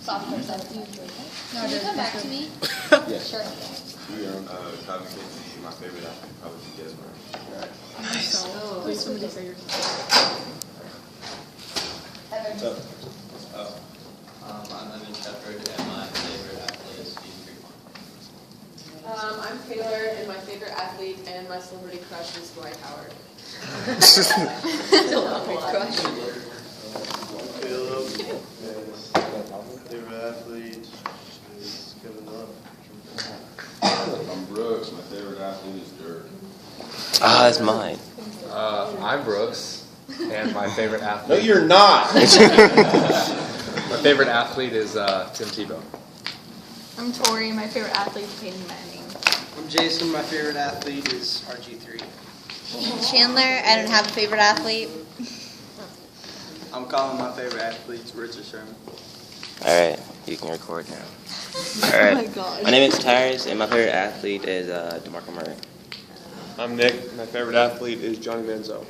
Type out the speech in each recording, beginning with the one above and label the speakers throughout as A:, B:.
A: stop for a second. Can you come back to me?
B: Yes.
A: Sure.
C: Tommy Kinsey, my favorite athlete, probably guess mine.
D: Nice.
E: Please, somebody say yours.
A: Evan.
F: I'm Evan Shepard, and my favorite athlete is Steve Freeman.
E: I'm Taylor, and my favorite athlete and my celebrity crush is Dwight Howard.
C: Caleb, favorite athlete is Kevin Love. I'm Brooks, my favorite athlete is Dirk.
B: Ah, that's mine.
D: I'm Brooks, and my favorite
C: No,
D: athlete.
C: you're not!
D: My favorite athlete is Tim Tebow.
G: I'm Tori. My favorite athlete is Peyton Manning.
H: I'm Jason. My favorite athlete is RG3.
A: Chandler, I don't have a favorite athlete.
H: I'm Colin. My favorite athlete is Richard Sherman.
B: All right, you can record now. All right.
E: Oh my God.
B: My name is Tyrus, and my favorite athlete is DeMarco Murray.
C: I'm Nick, my favorite athlete is Johnny Manziel.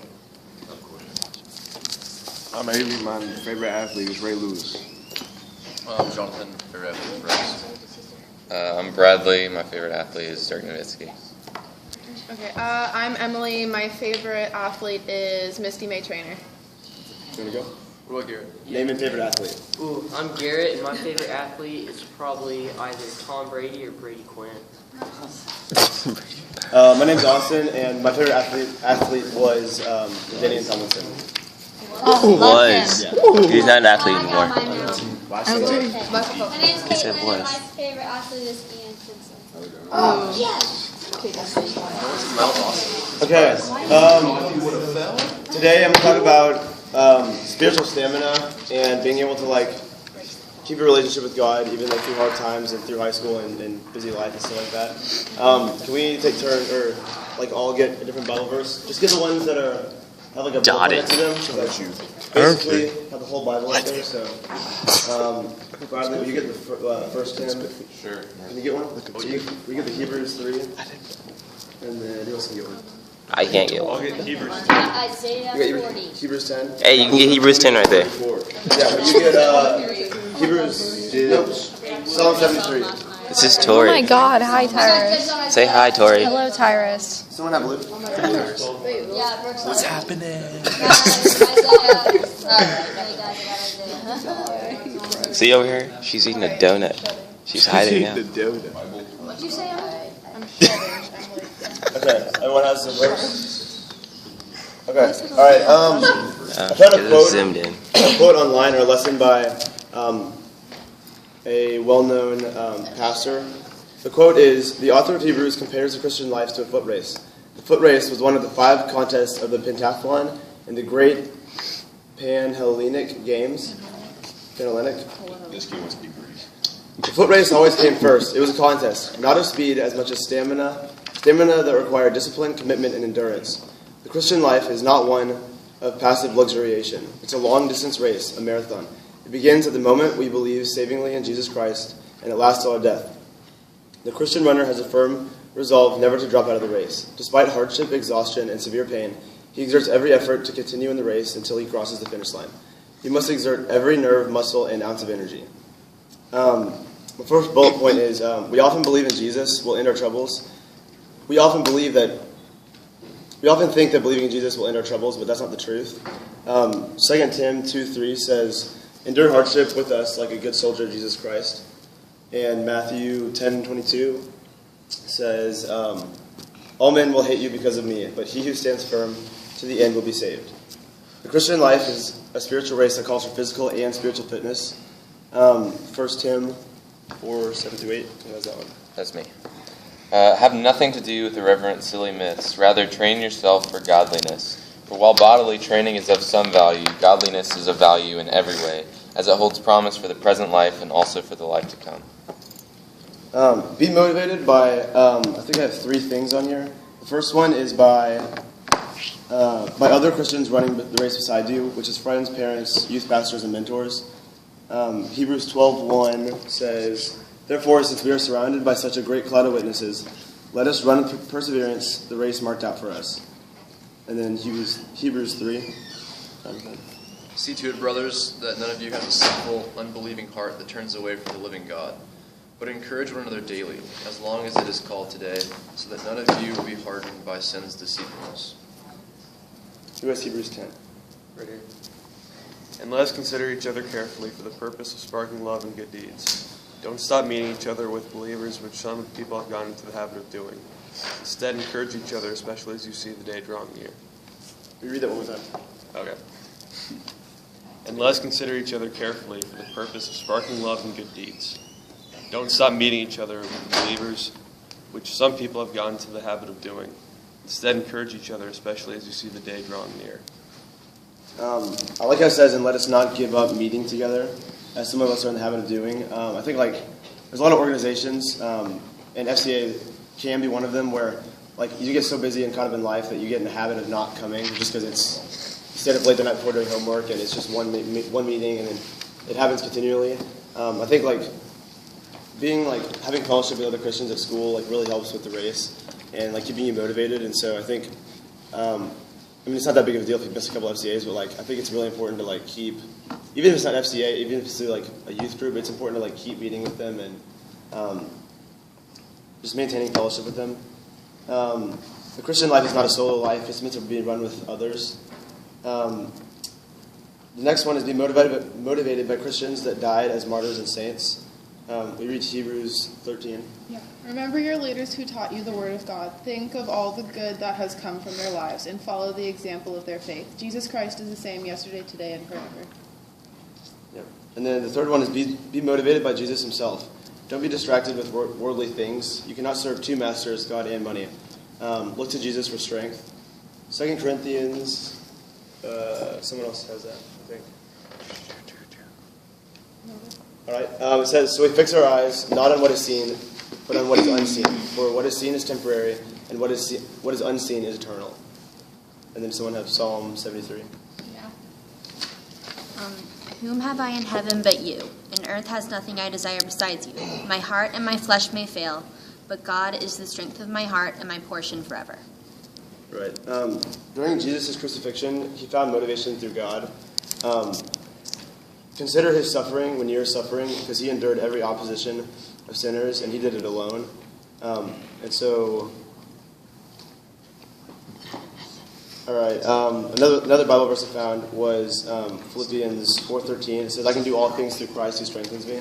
C: I'm Avery, my favorite athlete is Ray Lewis.
F: I'm Jonathan, favorite athlete is Brooks.
I: I'm Bradley. My favorite athlete is Dirk Nowitzki.
E: Okay, I'm Emily. My favorite athlete is Misty May Trainer.
C: You want to go?
F: What about Garrett?
C: Name and favorite athlete.
J: Ooh, I'm Garrett, and my favorite athlete is probably either Tom Brady or Brady Quinn.
C: My name's Austin, and my favorite athlete was Daniel Tomlinson.
A: Oh,
B: Was.
C: Yeah.
B: He's not an athlete
A: I got mine
B: anymore.
A: now.
C: Last name.
A: My name's
B: He said
A: Caitlin,
B: was.
A: and my favorite athlete is Ian Simpson. Oh, yes!
C: Okay. Today I'm going to talk about spiritual stamina and being able to keep a relationship with God even through hard times and through high school and busy life and stuff like that. Can we take turns or all get a different Bible verse? Just get the ones that have a book
B: Dotted.
C: next to them. Basically have the whole Bible up there. So, Bradley, will you get the first 10?
F: Sure.
C: Can you get one? We get the Hebrews 3. And then who else can get one?
B: I can't get one.
C: I'll get Hebrews 10.
A: Isaiah
C: You got
A: 40.
C: Hebrews 10?
B: Hey, you can get Hebrews 10 right there.
C: 4. Yeah, but you get Hebrews, nope, Psalm 73.
B: This is
G: Oh
B: Tori.
G: my God! Hi, Tyrus.
B: Say hi, Tori.
G: Hello, Tyrus.
C: Someone have Luke?
A: Yeah, Brooks.
D: What's happening?
A: Isaiah.
B: See over here? She's eating a donut. She's hiding now.
A: What'd you say?
C: Okay, everyone has the verse? Okay, alright, I found
B: Get this zoomed in.
C: a quote online or a lesson by a well-known pastor. The quote is, "The author of Hebrews compares the Christian life to a foot race. The foot race was one of the 5 contests of the pentathlon in the great Pan-Hellenic Games." Pan-Hellenic? This game must be Greek. The foot race always came first. It was a contest, not of speed as much as stamina that required discipline, commitment, and endurance. The Christian life is not one of passive luxuriation. It's a long-distance race, a marathon. It begins at the moment we believe savingly in Jesus Christ, and it lasts till our death. The Christian runner has a firm resolve never to drop out of the race. Despite hardship, exhaustion, and severe pain, he exerts every effort to continue in the race until he crosses the finish line. He must exert every nerve, muscle, and ounce of energy. The first bullet point is, we often believe in Jesus will end our troubles. We often think that believing in Jesus will end our troubles, but that's not the truth. 2 Tim 2:3 says, "Endure hardship with us like a good soldier of Jesus Christ." And Matthew 10:22 says, "All men will hate you because of me, but he who stands firm to the end will be saved." The Christian life is a spiritual race that calls for physical and spiritual fitness. 1 Tim 4:7-8. Who has that one?
I: That's me. Have nothing to do with irreverent, silly myths. Rather, train yourself for godliness. For while bodily training is of some value, godliness is of value in every way, as it holds promise for the present life and also for the life to come.
C: Be motivated by, I think I have 3 things on here. The first one is by other Christians running the race beside you, which is friends, parents, youth pastors, and mentors. Hebrews 12:1 says, "Therefore, since we are surrounded by such a great cloud of witnesses, let us run with perseverance the race marked out for us." And then Hebrews 3.
K: See to it, brothers, that none of you has a sinful, unbelieving heart that turns away from the living God. But encourage one another daily, as long as it is called today, so that none of you will be hardened by sin's deceitfulness.
C: Who has Hebrews 10?
L: Right here. And let us consider each other carefully for the purpose of sparking love and good deeds. Don't stop meeting each other with believers, which some people have gone into the habit of doing. Instead, encourage each other, especially as you see the day drawing near.
C: Will you read that one more time?
L: Okay. And let us consider each other carefully for the purpose of sparking love and good deeds. Don't stop meeting each other with believers, which some people have gone into the habit of doing. Instead, encourage each other, especially as you see the day drawing near.
C: I like how it says, and let us not give up meeting together, as some of us are in the habit of doing. I think there's a lot of organizations, and FCA can be one of them, where you get so busy and kind of in life that you get in the habit of not coming just because it's you stayed up late the night before doing homework and it's just one meeting and then it happens continually. I think having fellowship with other Christians at school really helps with the race and keeping you motivated. And so I think it's not that big of a deal if you miss a couple FCAs, but I think it's really important to keep, even if it's not FCA, even if it's through a youth group, it's important to keep meeting with them and just maintaining fellowship with them. The Christian life is not a solo life; it's meant to be run with others. The next one is be motivated by Christians that died as martyrs and saints. We read Hebrews 13.
E: Yeah. Remember your leaders who taught you the word of God. Think of all the good that has come from their lives and follow the example of their faith. Jesus Christ is the same yesterday, today, and forever.
C: Yeah. And then the third one is be motivated by Jesus himself. Don't be distracted with worldly things. You cannot serve two masters, God and money. Look to Jesus for strength. 2 Corinthians, someone else has that, I think. All right. It says, so we fix our eyes not on what is seen, but on what is unseen. For what is seen is temporary, and what is unseen is eternal. And then someone has Psalm 73.
M: Yeah. Whom have I in heaven but you? And earth has nothing I desire besides you. My heart and my flesh may fail, but God is the strength of my heart and my portion forever.
C: Right. During Jesus' crucifixion, he found motivation through God. Consider his suffering when you're suffering, because he endured every opposition of sinners, and he did it alone. And so, all right. Another Bible verse I found was Philippians 4:13. It says, "I can do all things through Christ who strengthens me."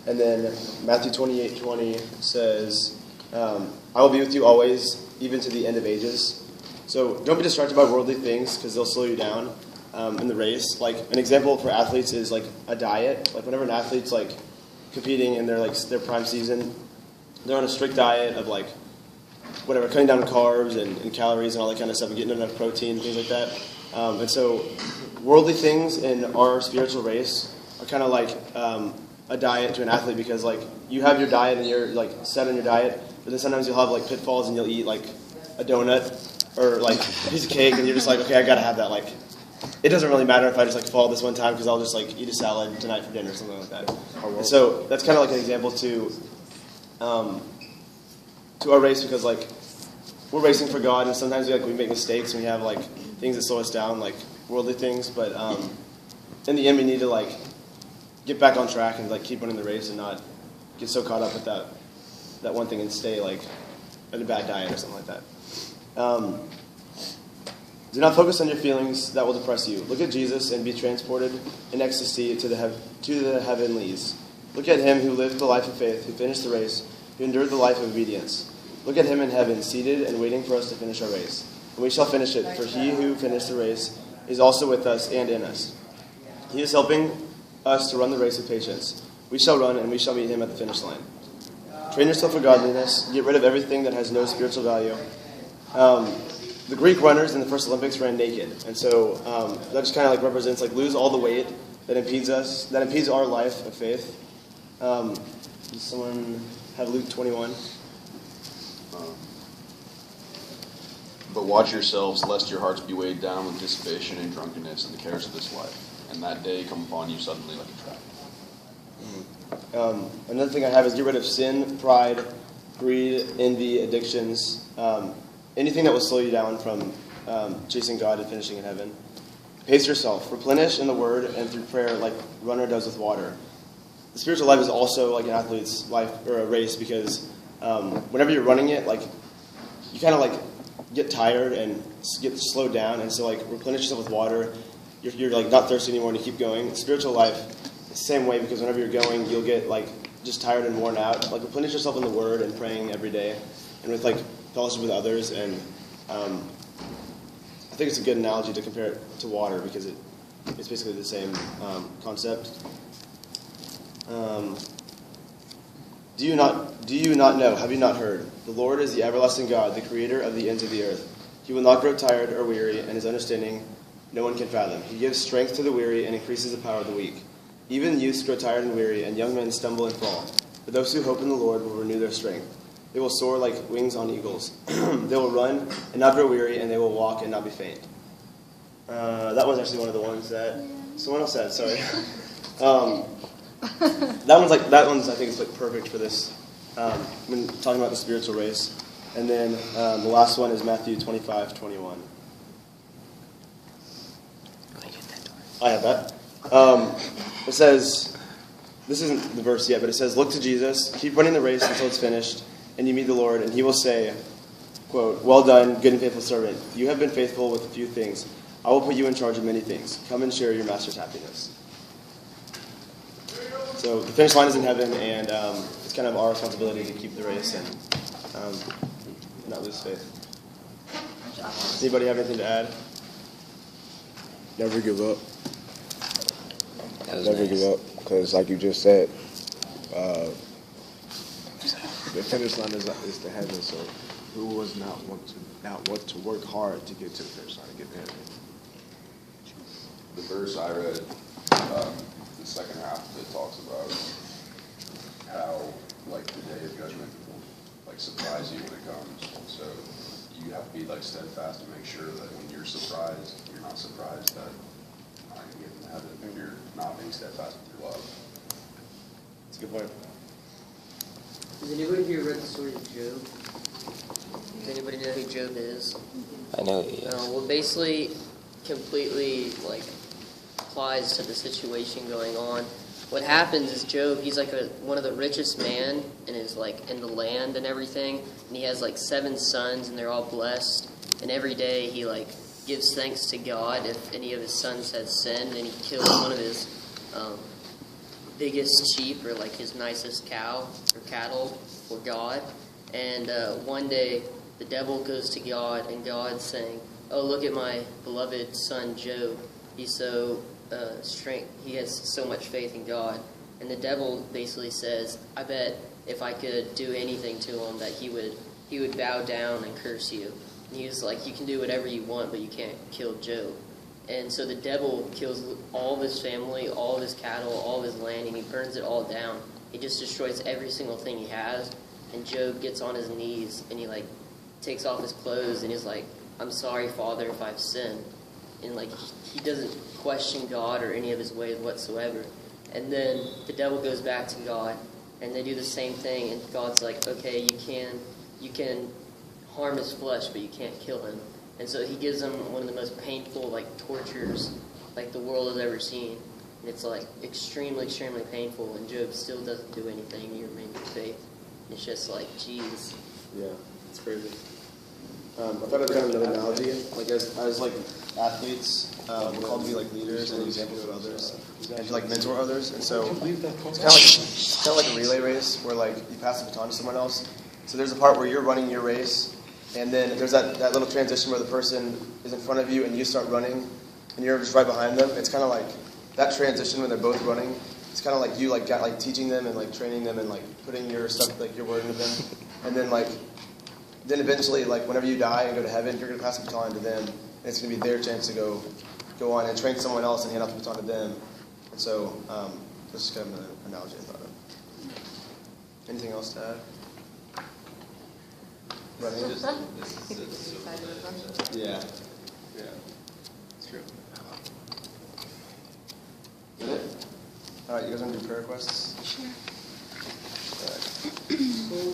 C: And then Matthew 28:20 says, "I will be with you always, even to the end of ages." So don't be distracted by worldly things, because they'll slow you down in the race. An example for athletes is a diet. Whenever an athlete's competing in their prime season, they're on a strict diet of cutting down carbs and calories and all that kind of stuff, and getting enough protein, things like that. And so worldly things in our spiritual race are kind of a diet to an athlete, because you have your diet and you're set on your diet, but then sometimes you'll have pitfalls and you'll eat a donut or a piece of cake, and you're just okay, I gotta have that. It doesn't really matter if I just fall this one time, because I'll just eat a salad tonight for dinner or something like that. And so that's kind of an example to our race, because we're racing for God, and sometimes we make mistakes and we have things that slow us down, worldly things. But in the end, we need to get back on track and keep winning the race and not get so caught up with that one thing and stay in a bad diet or something like that. Do not focus on your feelings that will depress you. Look at Jesus and be transported in ecstasy to the heavenlies. Look at him who lived the life of faith, who finished the race, who endured the life of obedience. Look at him in heaven, seated and waiting for us to finish our race. And we shall finish it, for he who finished the race is also with us and in us. He is helping us to run the race with patience. We shall run, and we shall meet him at the finish line. Train yourself for godliness. Get rid of everything that has no spiritual value. The Greek runners in the first Olympics ran naked, and so that just kind of represents lose all the weight that impedes us, that impedes our life of faith. Does someone have Luke 21?
N: But watch yourselves, lest your hearts be weighed down with dissipation and drunkenness and the cares of this life, and that day come upon you suddenly like a trap.
C: Another thing I have is get rid of sin, pride, greed, envy, addictions, anything that will slow you down from chasing God and finishing in heaven. Pace yourself. Replenish in the word and through prayer like a runner does with water. The spiritual life is also like an athlete's life or a race because whenever you're running it, like you kind of like get tired and get slowed down, and so like replenish yourself with water. You're like not thirsty anymore and you keep going. The spiritual life is the same way because whenever you're going, you'll get like just tired and worn out. Like replenish yourself in the word and praying every day, and with like fellowship with others. And I think it's a good analogy to compare it to water because it's basically the same concept. Do you not know? Have you not heard? The Lord is the everlasting God, the creator of the ends of the earth. He will not grow tired or weary, and his understanding no one can fathom. He gives strength to the weary and increases the power of the weak. Even youths grow tired and weary, and young men stumble and fall. But those who hope in the Lord will renew their strength. They will soar like wings on eagles. They will run and not grow weary, and they will walk and not be faint. That was actually one of the ones that someone else said. Sorry. That one's I think is like perfect for this. When talking about the spiritual race, and then the last one is Matthew 25:21. I have that. It says, this isn't the verse yet, but it says, "Look to Jesus, keep running the race until it's finished, and you meet the Lord, and he will say, quote, 'Well done, good and faithful servant. You have been faithful with a few things. I will put you in charge of many things. Come and share your master's happiness.'" So the finish line is in heaven, and it's kind of our responsibility to keep the race and not lose faith. Does anybody have anything to add?
O: Never give up. Never give up, because like you just said, the finish line is the heaven. So who was not want to work hard to get to the finish line to get to heaven?
N: The verse I read, the second half of it talks about how like the day of judgment will like surprise you when it comes. So you have to be like steadfast to make sure that when you're surprised, you're not surprised that you're not going to get into heaven if you're not being steadfast with your love.
C: That's a good point.
J: Has anybody here read the story of Job? Does anybody know who Job is?
B: I know he is.
J: Well, basically, completely like applies to the situation going on. What happens is Job, he's like one of the richest man and is like in the land and everything, and he has like 7 sons and they're all blessed. And every day he like gives thanks to God if any of his sons has sinned, and he kills one of his biggest sheep or like his nicest cow or cattle for God. And one day the devil goes to God, and God's saying, "Oh, look at my beloved son Job. He's so he has so much faith in God." And the devil basically says, "I bet if I could do anything to him that he would bow down and curse you." And he was like, "You can do whatever you want, but you can't kill Job." And so the devil kills all of his family, all of his cattle, all of his land, and he burns it all down. He just destroys every single thing he has. And Job gets on his knees and he like takes off his clothes and he's like, "I'm sorry, Father, if I've sinned." And like he doesn't question God or any of his ways whatsoever. And then the devil goes back to God, and they do the same thing. And God's like, "Okay, you can harm his flesh, but you can't kill him." And so he gives him one of the most painful like tortures like the world has ever seen. And it's like extremely, extremely painful. And Job still doesn't do anything. He remains in faith. It's just like, geez.
C: Yeah, it's crazy. I thought it was kind of another analogy. Like as like athletes, we're called to be like leaders and examples of others, and to like mentor others. And so it's kind of like a relay race where like you pass the baton to someone else. So there's a part where you're running your race, and then there's that little transition where the person is in front of you and you start running, and you're just right behind them. It's kind of like that transition when they're both running. It's kind of like you like got like teaching them and like training them and like putting your stuff like your word into them, and then eventually like whenever you die and go to heaven, you're gonna pass the baton to them, and it's gonna be their chance to go on and train someone else and hand off the baton to them. And so this is kind of an analogy I thought of. Anything else to add? Running? Yeah. Yeah. It's true. Is it? All right, you guys want to do prayer requests? Sure. All right.